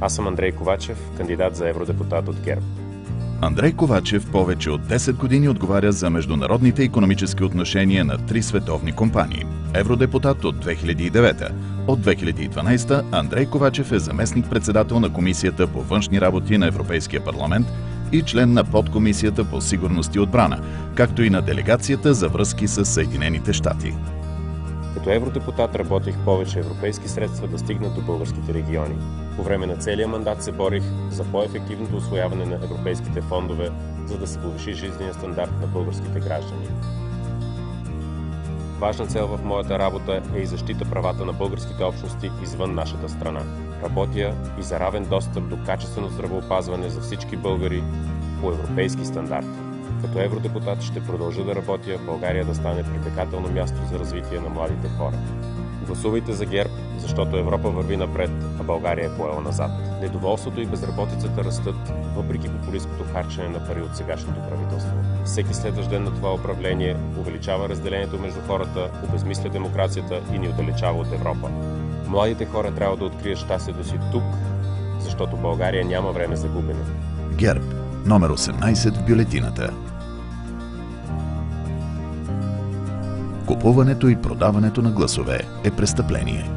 Аз съм Андрей Ковачев, кандидат за евродепутат от ГЕРБ. Андрей Ковачев повече от 10 години отговаря за международните икономически отношения на 3 световни компании. Евродепутат от 2009. От 2012 Андрей Ковачев е заместник-председател на Комисията по външни работи на Европейския парламент и член на подкомисията по сигурност и отбрана, както и на делегацията за връзки с Съединените щати. Като евродепутат работих повече европейски средства да стигнат до българските региони. По време на целия мандат се борих за по-ефективното усвояване на европейските фондове, за да се повиши жизнения стандарт на българските граждани. Важна цел в моята работа е и защита правата на българските общности извън нашата страна. Работя и за равен достъп до качествено здравеопазване за всички българи по европейски стандарти. Като евродепутат ще продължа да работя България да стане привлекателно място за развитие на младите хора. Гласувайте за ГЕРБ, защото Европа върви напред, а България е поела назад. Недоволството и безработицата растат, въпреки популисткото харчене на пари от сегашното правителство. Всеки следващ ден на това управление увеличава разделението между хората, обезмисля демокрацията и ни отдалечава от Европа. Младите хора трябва да открият щастието си тук, защото България няма време за губене. ГЕРБ, номер 18 в бюлетината. Купуването и продаването на гласове е престъпление.